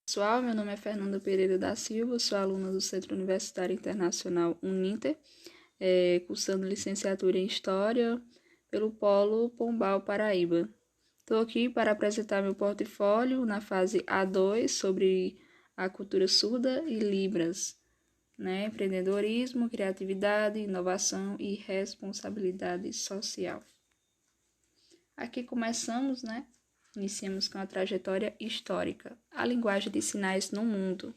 Pessoal, meu nome é Fernanda Pereira da Silva, sou aluna do Centro Universitário Internacional Uninter, cursando licenciatura em História pelo Polo Pombal, Paraíba. Estou aqui para apresentar meu portfólio na fase A2 sobre a cultura surda e Libras, empreendedorismo, criatividade, inovação e responsabilidade social. Aqui começamos, Iniciamos com a trajetória histórica, a linguagem de sinais no mundo.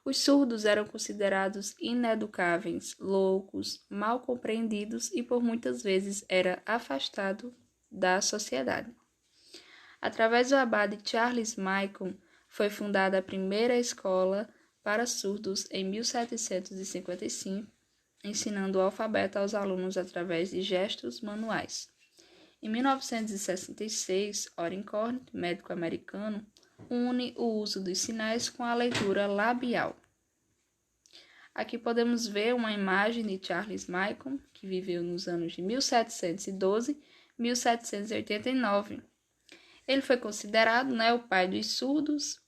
Os surdos eram considerados ineducáveis, loucos, mal compreendidos e por muitas vezes era afastado da sociedade. Através do abade Charles Maicon, foi fundada a primeira escola para surdos em 1755, ensinando o alfabeto aos alunos através de gestos manuais. Em 1966, Orencorn, médico americano, une o uso dos sinais com a leitura labial. Aqui podemos ver uma imagem de Charles Maicon, que viveu nos anos de 1712 e 1789. Ele foi considerado o pai dos surdos,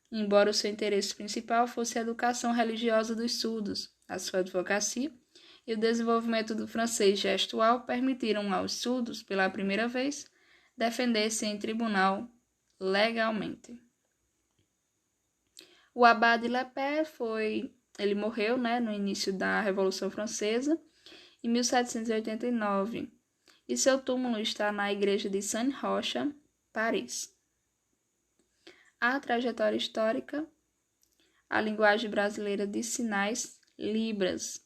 embora o seu interesse principal fosse a educação religiosa dos surdos. A sua advocacia e o desenvolvimento do francês gestual permitiram aos surdos, pela primeira vez, defender-se em tribunal legalmente. O abade Lepère ele morreu no início da Revolução Francesa, em 1789, e seu túmulo está na igreja de Saint-Roch, Paris. A trajetória histórica, a linguagem brasileira de sinais, Libras.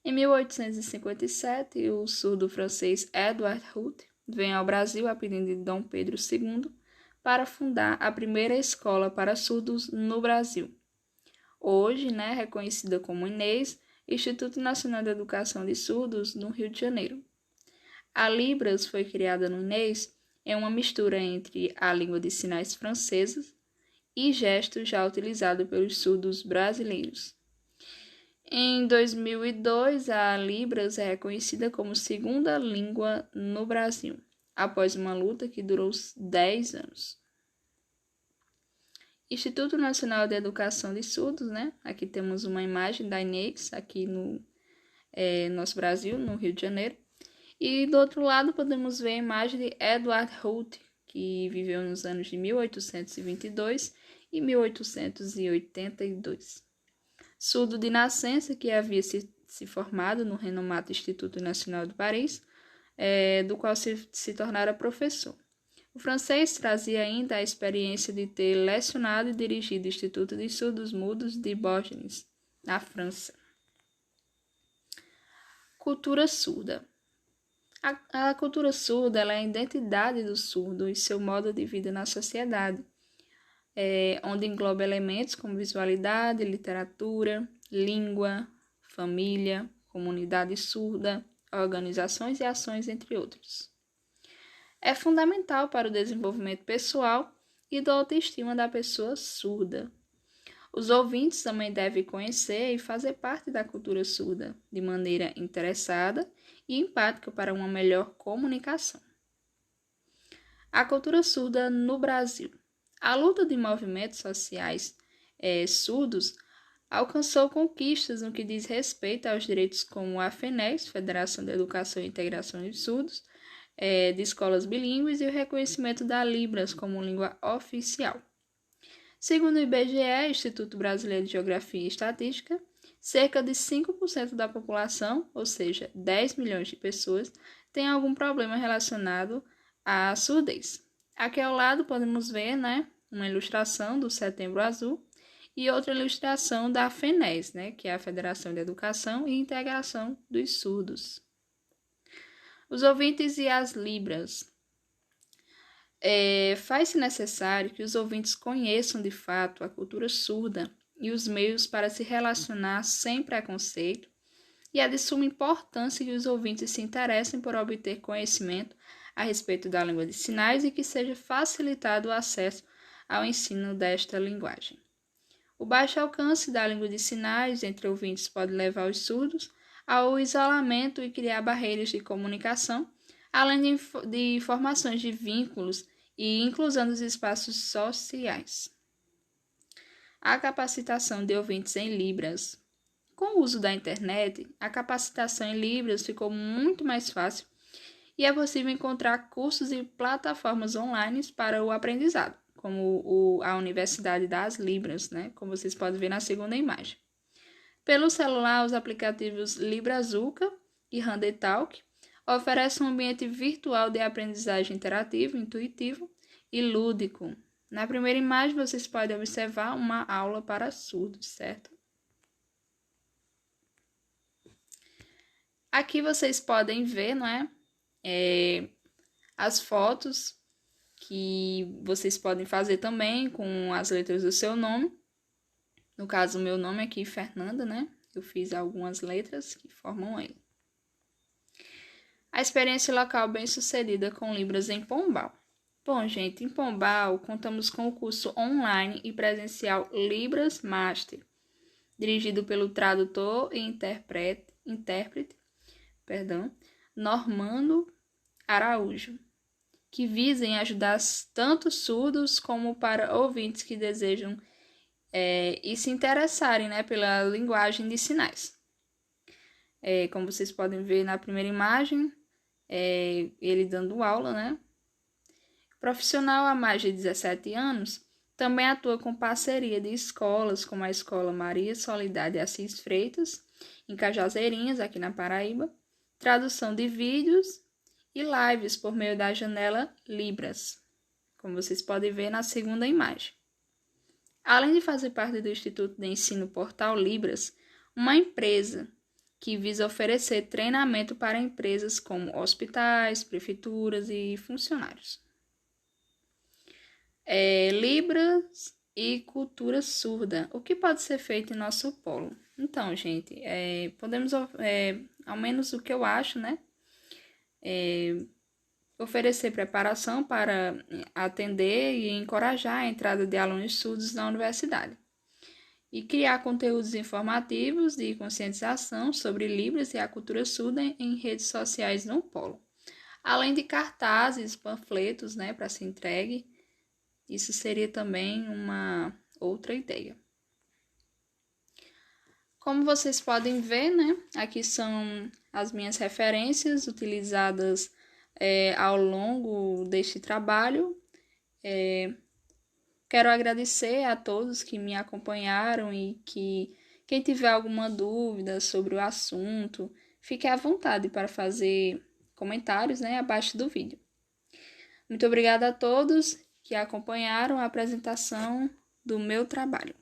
Em 1857, o surdo francês Edward Huth vem ao Brasil a pedido de Dom Pedro II para fundar a primeira escola para surdos no Brasil. Hoje, reconhecida como INES, Instituto Nacional de Educação de Surdos, no Rio de Janeiro. A Libras foi criada no INES em uma mistura entre a língua de sinais francesa e gestos já utilizado pelos surdos brasileiros. Em 2002, a Libras é reconhecida como segunda língua no Brasil, após uma luta que durou 10 anos. Instituto Nacional de Educação de Surdos, Aqui temos uma imagem da INEX, aqui no nosso Brasil, no Rio de Janeiro. E do outro lado podemos ver a imagem de Edward Huth, que viveu nos anos de 1822 e 1882. Surdo de nascença, que havia se formado no renomado Instituto Nacional de Paris, do qual se tornara professor. O francês trazia ainda a experiência de ter lecionado e dirigido o Instituto de Surdos Mudos de Bordeaux, na França. Cultura surda. A cultura surda é a identidade do surdo e seu modo de vida na sociedade, onde engloba elementos como visualidade, literatura, língua, família, comunidade surda, organizações e ações, entre outros. É fundamental para o desenvolvimento pessoal e da autoestima da pessoa surda. Os ouvintes também devem conhecer e fazer parte da cultura surda, de maneira interessada e empática para uma melhor comunicação. A cultura surda no Brasil. A luta de movimentos sociais surdos alcançou conquistas no que diz respeito aos direitos como a FENES, Federação de Educação e Integração de Surdos, de escolas bilíngues e o reconhecimento da Libras como língua oficial. Segundo o IBGE, Instituto Brasileiro de Geografia e Estatística, cerca de 5% da população, ou seja, 10 milhões de pessoas, tem algum problema relacionado à surdez. Aqui ao lado podemos ver, uma ilustração do Setembro Azul e outra ilustração da FENES, que é a Federação de Educação e Integração dos Surdos. Os ouvintes e as Libras. Faz-se necessário que os ouvintes conheçam de fato a cultura surda e os meios para se relacionar sem preconceito, e é de suma importância que os ouvintes se interessem por obter conhecimento a respeito da língua de sinais e que seja facilitado o acesso ao ensino desta linguagem. O baixo alcance da língua de sinais entre ouvintes pode levar os surdos ao isolamento e criar barreiras de comunicação, além de formações de vínculos e inclusão dos espaços sociais. a capacitação de ouvintes em Libras. Com o uso da internet, a capacitação em Libras ficou muito mais fácil e é possível encontrar cursos e plataformas online para o aprendizado, como a Universidade das Libras, né? Como vocês podem ver na segunda imagem. Pelo celular, os aplicativos Librazuca e Handetalk oferecem um ambiente virtual de aprendizagem interativo, intuitivo e lúdico. Na primeira imagem, vocês podem observar uma aula para surdos, certo? Aqui vocês podem ver, não é? As fotos que vocês podem fazer também com as letras do seu nome. No caso, o meu nome aqui, Fernanda, né? Eu fiz algumas letras que formam ele. A experiência local bem-sucedida com Libras em Pombal. Bom, gente, em Pombal contamos com o curso online e presencial Libras Master, dirigido pelo tradutor e intérprete, Normando Araújo, que visem ajudar tanto surdos como para ouvintes que desejam e se interessarem, né, pela linguagem de sinais. Como vocês podem ver na primeira imagem, ele dando aula, né? Profissional há mais de 17 anos, também atua com parceria de escolas, como a Escola Maria Soledade Assis Freitas, em Cajazeirinhas, aqui na Paraíba, tradução de vídeos e lives por meio da janela Libras, como vocês podem ver na segunda imagem. Além de fazer parte do Instituto de Ensino Portal Libras, uma empresa que visa oferecer treinamento para empresas como hospitais, prefeituras e funcionários. Libras e cultura surda. O que pode ser feito em nosso polo? Então, gente, podemos, ao menos o que eu acho, né? Oferecer preparação para atender e encorajar a entrada de alunos surdos na universidade. E criar conteúdos informativos de conscientização sobre Libras e a cultura surda em redes sociais no polo. Além de cartazes, panfletos, né, para ser entregue. Isso seria também uma outra ideia. Como vocês podem ver, né, aqui são as minhas referências utilizadas ao longo deste trabalho. Quero agradecer a todos que me acompanharam e que quem tiver alguma dúvida sobre o assunto, fique à vontade para fazer comentários, né, abaixo do vídeo. Muito obrigada a todos que acompanharam a apresentação do meu trabalho.